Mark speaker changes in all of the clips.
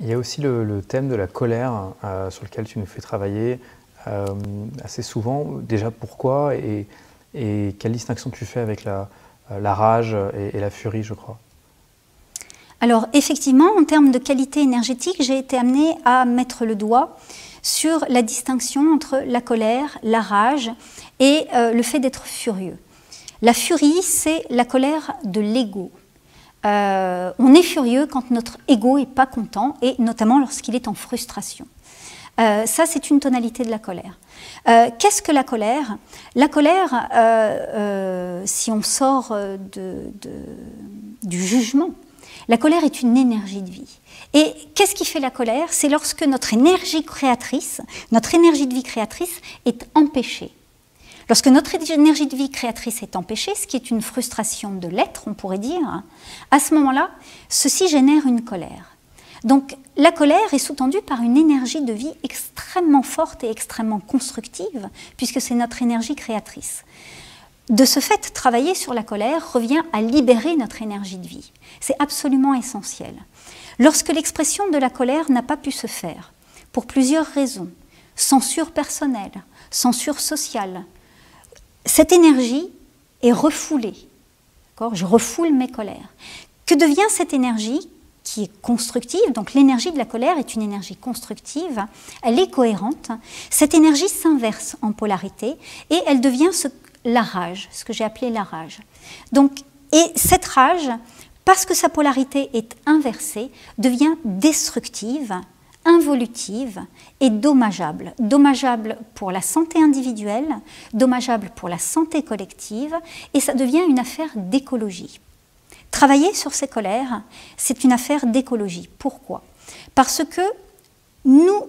Speaker 1: Il y a aussi le thème de la colère sur lequel tu nous fais travailler assez souvent. Déjà, pourquoi et quelle distinction tu fais avec la rage et la furie, je crois?
Speaker 2: Alors effectivement, en termes de qualité énergétique, j'ai été amenée à mettre le doigt sur la distinction entre la colère, la rage et le fait d'être furieux. La furie, c'est la colère de l'ego. On est furieux quand notre ego n'est pas content, et notamment lorsqu'il est en frustration. Ça, c'est une tonalité de la colère. Qu'est-ce que la colère? La colère, si on sort du jugement, la colère est une énergie de vie. Et qu'est-ce qui fait la colère? C'est lorsque notre énergie créatrice, notre énergie de vie créatrice est empêchée. Lorsque notre énergie de vie créatrice est empêchée, ce qui est une frustration de l'être, on pourrait dire, à ce moment-là, ceci génère une colère. Donc la colère est sous-tendue par une énergie de vie extrêmement forte et extrêmement constructive, puisque c'est notre énergie créatrice. De ce fait, travailler sur la colère revient à libérer notre énergie de vie. C'est absolument essentiel. Lorsque l'expression de la colère n'a pas pu se faire, pour plusieurs raisons, censure personnelle, censure sociale, cette énergie est refoulée. Je refoule mes colères. Que devient cette énergie qui est constructive? Donc l'énergie de la colère est une énergie constructive, elle est cohérente. Cette énergie s'inverse en polarité et elle devient la rage, ce que j'ai appelé la rage. Donc, et cette rage, parce que sa polarité est inversée, devient destructive, involutive et dommageable. Dommageable pour la santé individuelle, dommageable pour la santé collective, et ça devient une affaire d'écologie. Travailler sur ces colères, c'est une affaire d'écologie. Pourquoi? Parce que nous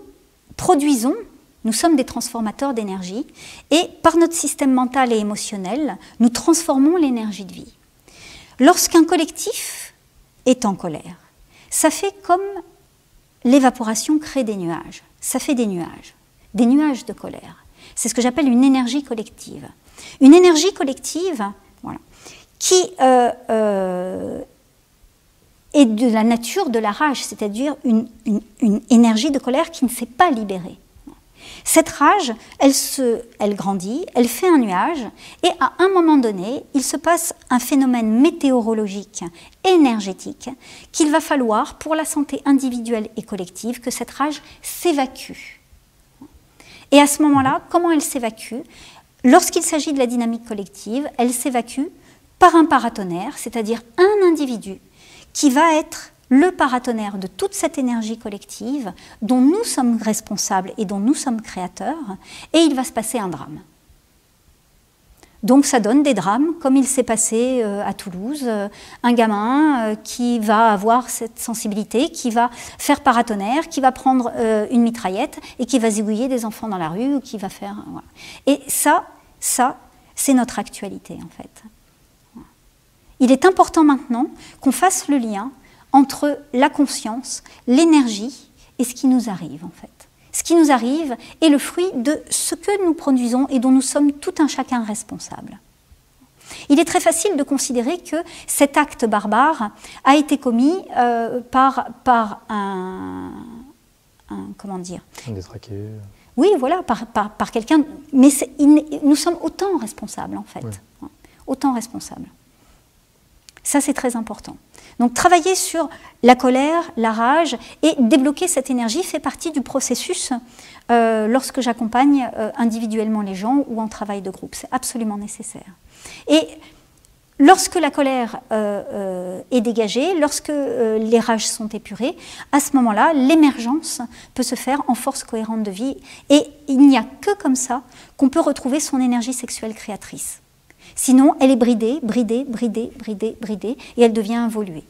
Speaker 2: produisons, nous sommes des transformateurs d'énergie, et par notre système mental et émotionnel, nous transformons l'énergie de vie. Lorsqu'un collectif est en colère, ça fait comme l'évaporation crée des nuages. Ça fait des nuages de colère. C'est ce que j'appelle une énergie collective. Une énergie collective, voilà, qui est de la nature de la rage, c'est-à-dire une énergie de colère qui ne s'est pas libérée. Cette rage, elle grandit, elle fait un nuage, et à un moment donné, il se passe un phénomène météorologique, énergétique, qu'il va falloir, pour la santé individuelle et collective, que cette rage s'évacue. Et à ce moment-là, comment elle s'évacue? Lorsqu'il s'agit de la dynamique collective, elle s'évacue par un paratonnerre, c'est-à-dire un individu qui va être le paratonnerre de toute cette énergie collective dont nous sommes responsables et dont nous sommes créateurs, et il va se passer un drame. Donc ça donne des drames, comme il s'est passé à Toulouse, un gamin qui va avoir cette sensibilité, qui va faire paratonnerre, qui va prendre une mitraillette et qui va zigouiller des enfants dans la rue, ou qui va faire... Voilà. Et ça c'est notre actualité en fait. Il est important maintenant qu'on fasse le lien entre la conscience, l'énergie et ce qui nous arrive en fait. Ce qui nous arrive est le fruit de ce que nous produisons et dont nous sommes tout un chacun responsables. Il est très facile de considérer que cet acte barbare a été commis par comment dire,
Speaker 1: un détraqué.
Speaker 2: Oui, voilà, par quelqu'un. Mais nous sommes autant responsables en fait. Ouais. Autant responsables. Ça, c'est très important. Donc, travailler sur la colère, la rage et débloquer cette énergie fait partie du processus lorsque j'accompagne individuellement les gens ou en travail de groupe. C'est absolument nécessaire. Et lorsque la colère est dégagée, lorsque les rages sont épurées, à ce moment-là, l'émergence peut se faire en force cohérente de vie. Et il n'y a que comme ça qu'on peut retrouver son énergie sexuelle créatrice. Sinon, elle est bridée, et elle devient involuée.